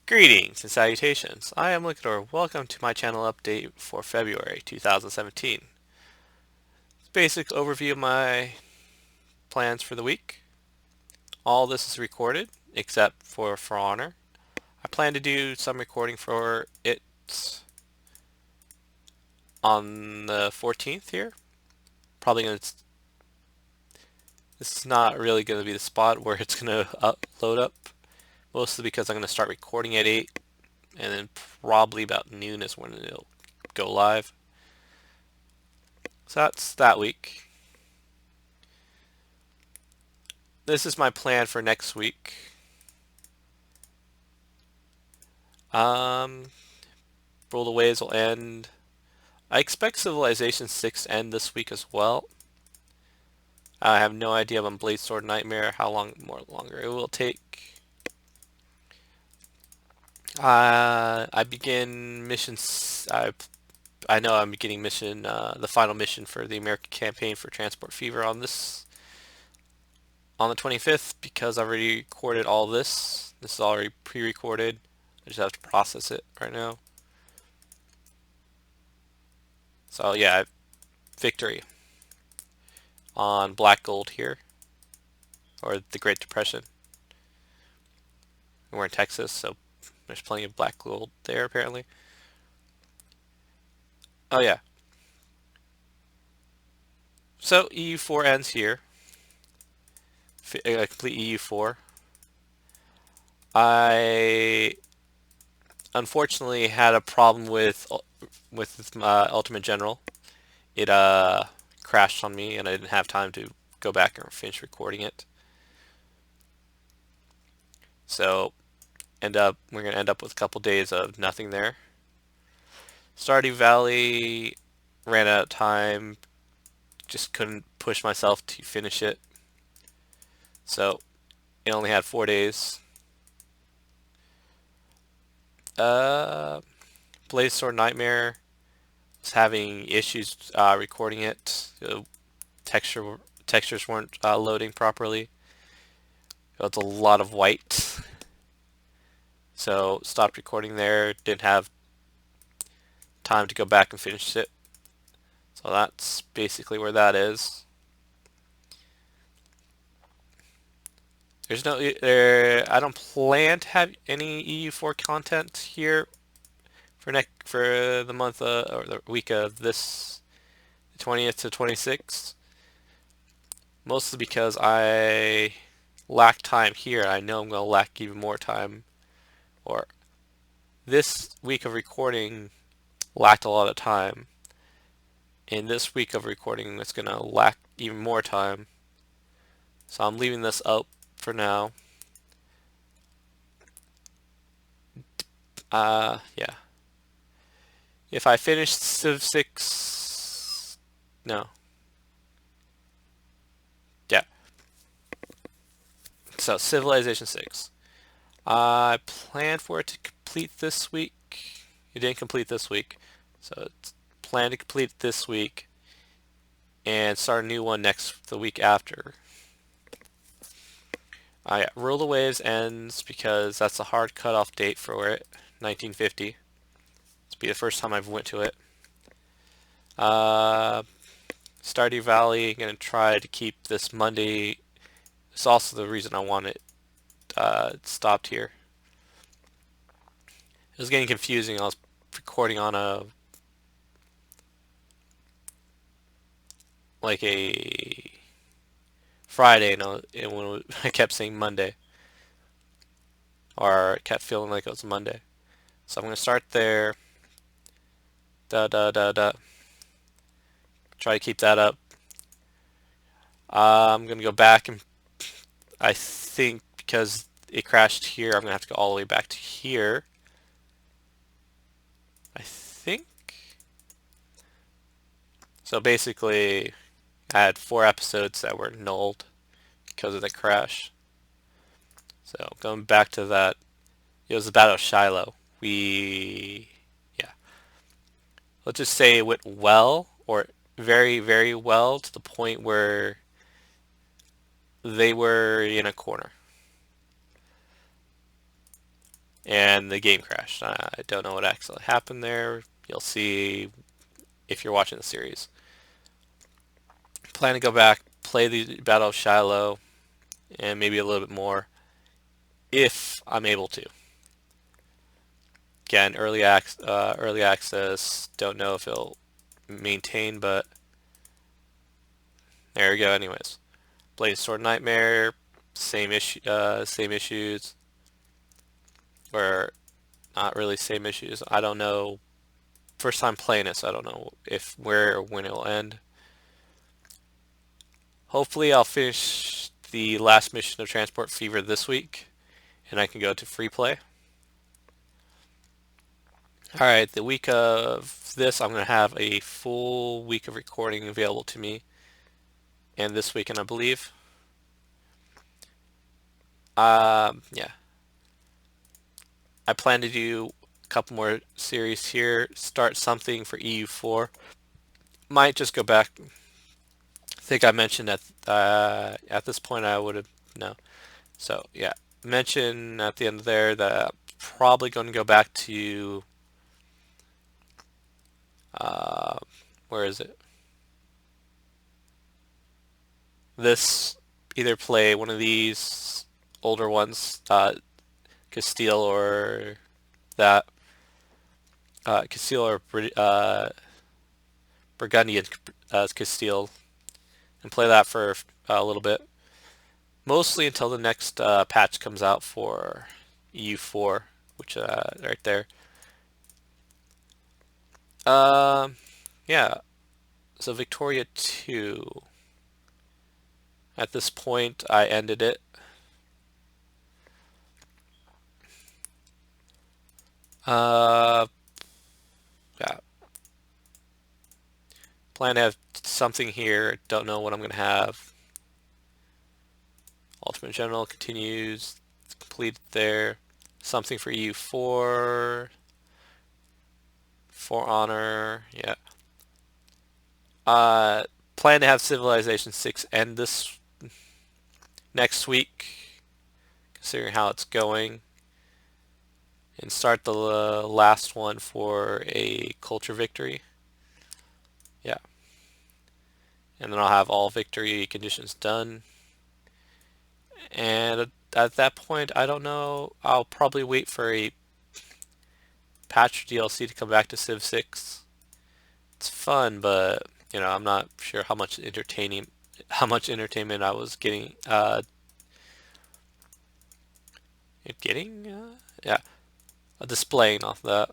Greetings and salutations. I am Liquidor. Welcome to my channel update for February 2017. Basic overview of my plans for the week. All this is recorded except For Honor. I plan to do some recording for it on the 14th here. Probably gonna. This is not really gonna be the spot where it's gonna load up. Mostly because I'm gonna start recording at 8, and then probably about noon is when it'll go live. So that's that week. This is my plan for next week. Rule the Waves will end. I expect Civilization 6 to end this week as well. I have no idea on Blade Sword Nightmare how long longer it will take. I begin missions. I know I'm beginning mission, the final mission for the American campaign for Transport Fever on the 25th because I've already recorded all this. This is already pre-recorded. I just have to process it right now. So yeah, victory on Black Gold here, or the Great Depression. We're in Texas, so there's plenty of black gold there apparently. Oh yeah. So EU4 ends here. Complete EU4. I unfortunately had a problem with Ultimate General. It crashed on me, and I didn't have time to go back and finish recording it. So we're gonna end up with a couple days of nothing there. Stardew Valley ran out of time. Just couldn't push myself to finish it. So it only had 4 days. Blade Sword Nightmare was having issues recording it. Textures weren't loading properly. It was a lot of white. So stopped recording there. Didn't have time to go back and finish it. So that's basically where that is. There's no I don't plan to have any EU4 content here for the month or the week of this 20th to 26th. Mostly because I lack time here. I know I'm going to lack even more time. Or this week of recording lacked a lot of time. And this week of recording it's going to lack even more time. So I'm leaving this up for now. Yeah. If I finish Civ 6... No. Yeah. So, Civilization 6. I planned for it to complete this week. It didn't complete this week. So, it's planned to complete this week. And start a new one the week after. Rule the Waves ends because that's a hard cutoff date for it. 1950. This will be the first time I've went to it. Stardew Valley, gonna try to keep this Monday. It's also the reason I want it stopped here. It was getting confusing. I was recording on a Friday, and when I kept saying Monday, or it kept feeling like it was Monday. So I'm gonna start there. Try to keep that up. I'm gonna go back, and I think because it crashed here, I'm gonna have to go all the way back to here. I think. So basically, I had 4 episodes that were nulled because of the crash. So going back to that, it was the Battle of Shiloh. Yeah. Let's just say it went well, or very, very well, to the point where they were in a corner. and the game crashed. I don't know what actually happened there. You'll see if you're watching the series. Plan to go back, play the Battle of Shiloh, and maybe a little bit more if I'm able to. Again, early access. Don't know if it'll maintain, but there we go. Anyways, Blade Sword Nightmare, same issues, or not really same issues. I don't know. First time playing it, so I don't know if where or when it will end. Hopefully, I'll finish the last mission of Transport Fever this week, and I can go to free play. Alright, the week of this, I'm going to have a full week of recording available to me, and this weekend, I believe. Yeah. I plan to do a couple more series here, start something for EU4. Might just go back. I think I mentioned at this point I would have no. So yeah, mention at the end there that I'm probably going to go back to uh, where is it? This either play one of these older ones, Castile or that Castile or Burgundian Castile, and play that for a little bit, mostly until the next patch comes out for EU4, which right there. Um, yeah. So Victoria 2. At this point, I ended it. Uh, yeah. Plan to have something here. Don't know what I'm gonna have. Ultimate General continues. It's completed there. Something for EU4. For Honor. Yeah. Uh, Plan to have Civilization 6 end this next week, considering how it's going, and start the last one for a culture victory. Yeah. And then I'll have all victory conditions done. And at that point, I don't know. I'll probably wait for a patch DLC to come back to Civ 6. It's fun, but I'm not sure how much entertainment I was yeah, displaying off that.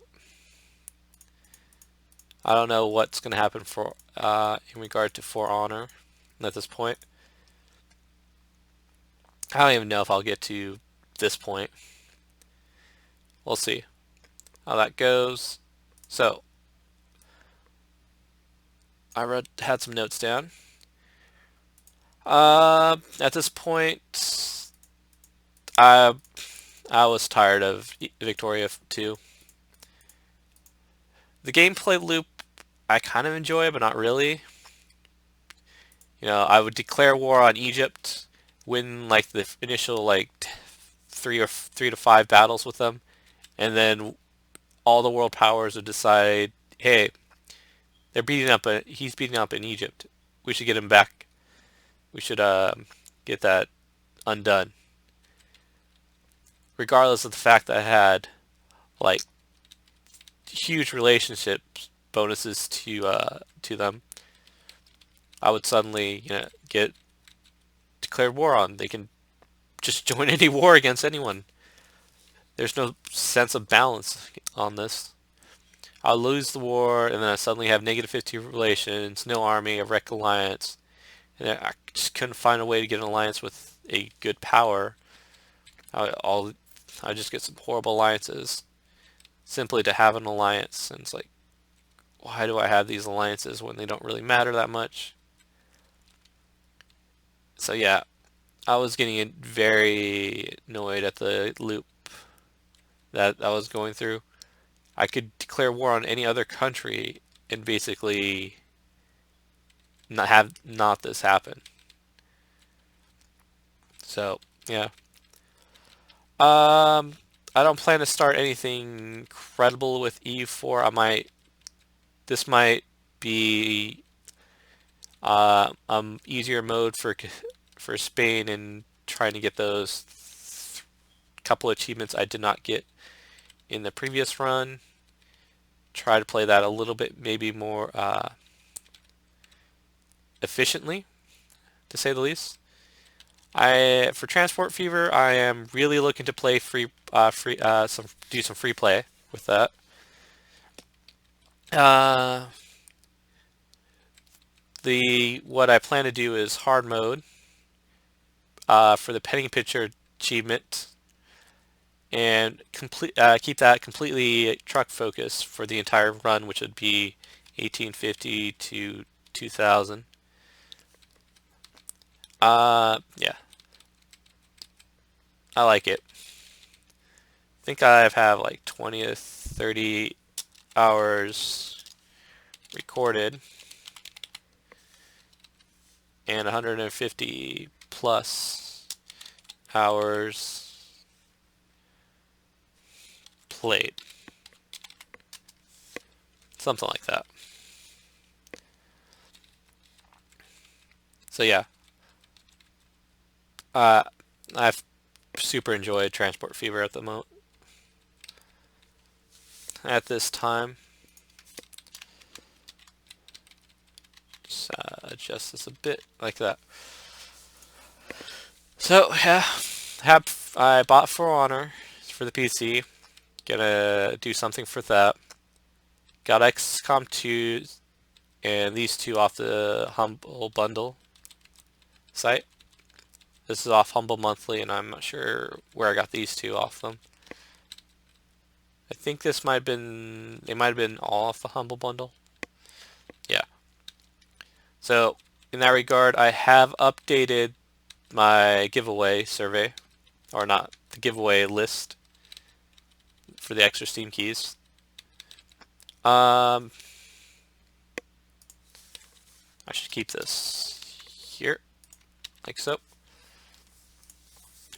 I don't know what's gonna happen for in regard to For Honor at this point. I don't even know if I'll get to this point. We'll see how that goes. So I had some notes down. At this point, I I was tired of Victoria 2. The gameplay loop I kind of enjoy, but not really. I would declare war on Egypt, win like the initial like 3 to 5 battles with them, and then all the world powers would decide, hey, he's beating up in Egypt. We should get him back. We should get that undone. Regardless of the fact that I had like huge relationship bonuses to them, I would suddenly get declared war on. They can just join any war against anyone. There's no sense of balance on this. I'll lose the war, and then I suddenly have -50 relations, no army, a wrecked alliance, and I just couldn't find a way to get an alliance with a good power. I just get some horrible alliances simply to have an alliance, and it's like, why do I have these alliances when they don't really matter that much? So yeah, I was getting very annoyed at the loop that I was going through. I could declare war on any other country and basically not this happen. So yeah. I don't plan to start anything credible with EU4. This might be easier mode for Spain and trying to get those couple achievements I did not get in the previous run. Try to play that a little bit, maybe more efficiently, to say the least. For Transport Fever, I am really looking to play do some free play with that. What I plan to do is hard mode for the penny pitcher achievement, and keep that completely truck focus for the entire run, which would be 1850 to 2000. Yeah, I like it. I think I've have like 20 to 30 hours recorded and 150 plus hours played. Something like that. So yeah, I've super enjoyed Transport Fever at the moment. At this time, just adjust this a bit like that. So yeah, I bought For Honor for the PC. Gonna do something for that. Got XCOM 2 and these two off the Humble Bundle site. This is off Humble Monthly, and I'm not sure where I got these two off them. I think they might have been all off the Humble Bundle. Yeah. So in that regard, I have updated my giveaway survey, or not, the giveaway list for the extra Steam keys. I should keep this here, like so.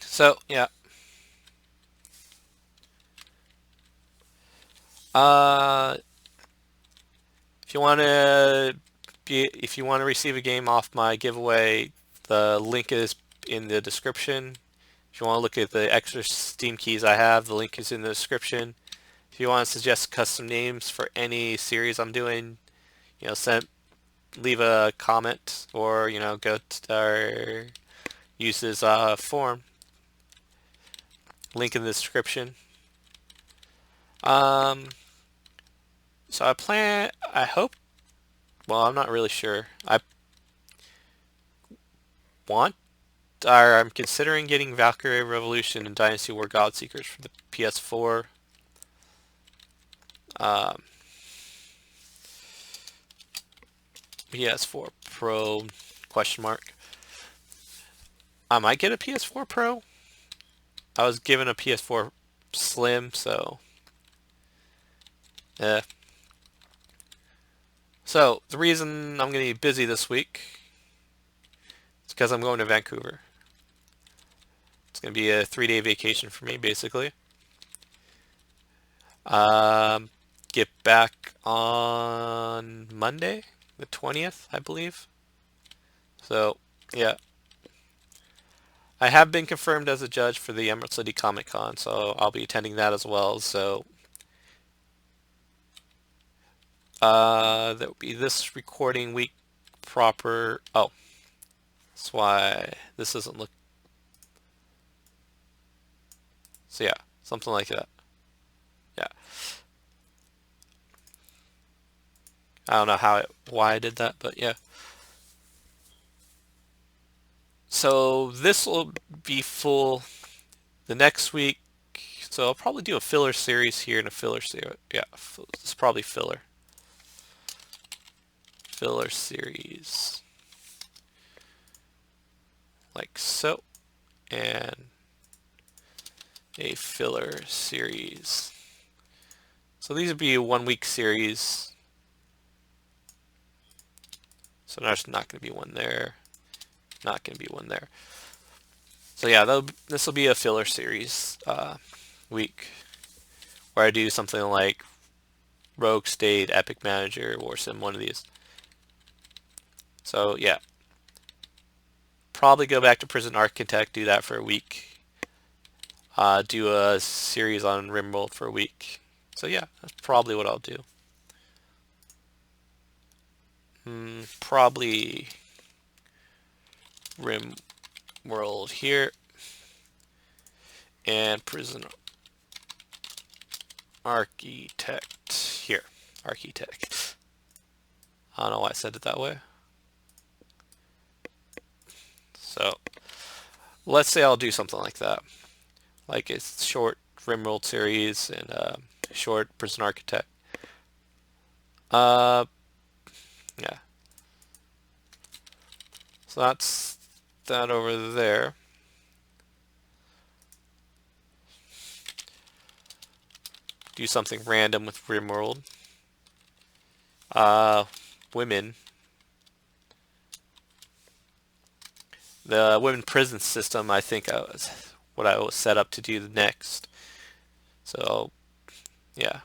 So yeah. If you want to receive a game off my giveaway, the link is in the description. If you want to look at the extra Steam keys I have, the link is in the description. If you want to suggest custom names for any series I'm doing, leave a comment, or go to or use this form. Link in the description. So I hope, well, I'm not really sure. I'm considering getting Valkyrie Revolution and Dynasty War Godseekers for the PS4. PS4 Pro, question mark. I might get a PS4 Pro. I was given a PS4 Slim, so So the reason I'm going to be busy this week is because I'm going to Vancouver. It's going to be a 3-day vacation for me, basically. Get back on Monday, the 20th, I believe. So, yeah. I have been confirmed as a judge for the Emerald City Comic Con, so I'll be attending that as well. So, that would be this recording week proper. Oh, that's why this doesn't look. So yeah, something like that. Yeah. I don't know why I did that, but yeah. So this will be full the next week. So I'll probably do a filler series here and a filler series. Yeah, it's probably filler. Filler series. Like so. And a filler series. So these would be a 1-week series. So there's not going to be one there. Not going to be one there. So yeah, this will be a filler series week, where I do something like Rogue State, Epic Manager, War Sim, one of these. So yeah, probably go back to Prison Architect, do that for a week. Do a series on RimWorld for a week. So yeah, that's probably what I'll do. Probably RimWorld here and Prison Architect here. Architect. I don't know why I said it that way. So let's say I'll do something like that, like a short RimWorld series and a short Prison Architect. Yeah. So that's that over there. Do something random with RimWorld. Women. The women prison system, I think was what I was set up to do next. So, yeah.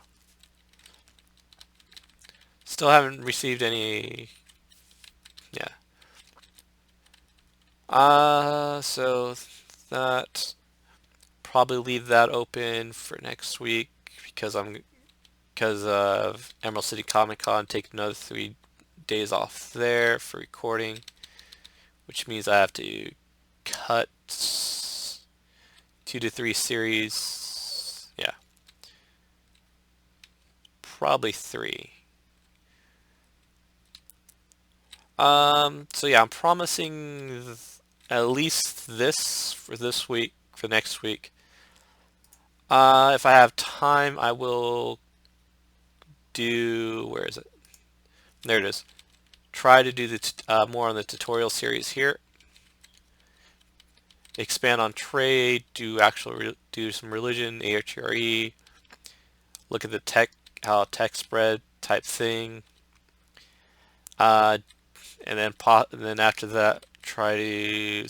Still haven't received any. Yeah. So that probably leave that open for next week because of Emerald City Comic Con, take another 3 days off there for recording, which means I have to cut 2 to 3 series. Yeah, probably 3. So yeah, I'm promising at least this for this week, for next week. If I have time, I will do, where is it? There it is. Try to do the more on the tutorial series here. Expand on trade, do do some religion, AHRE, look at the tech, how tech spread type thing. And then after that, try to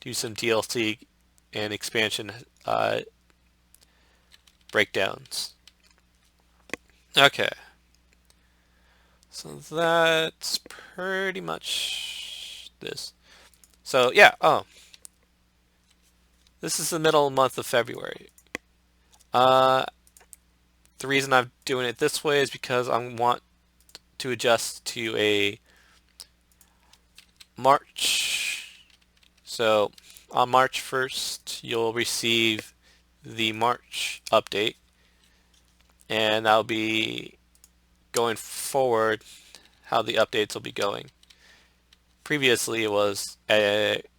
do some DLC and expansion breakdowns. Okay. So that's pretty much this. So yeah, this is the middle month of February. The reason I'm doing it this way is because I want to adjust to a March. So on March 1st, you'll receive the March update, and that'll be going forward how the updates will be going. Previously, it was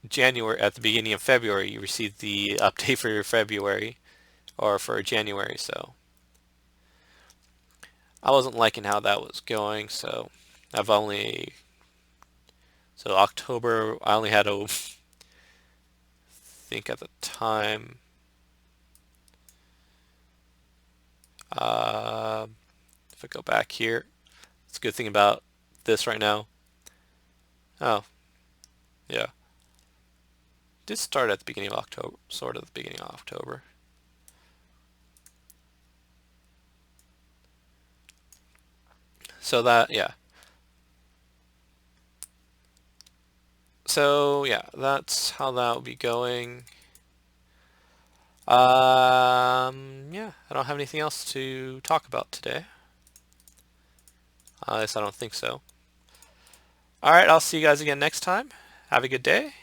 January, at the beginning of February, you received the update for February or for January, so I wasn't liking how that was going, so October, I only had to think at the time. If I go back here, it's a good thing about this right now. Oh, yeah. Did start at the beginning of October, sort of the beginning of October. So that, yeah. So yeah, that's how that will be going. Yeah, I don't have anything else to talk about today. At least I don't think so. All right, I'll see you guys again next time. Have a good day.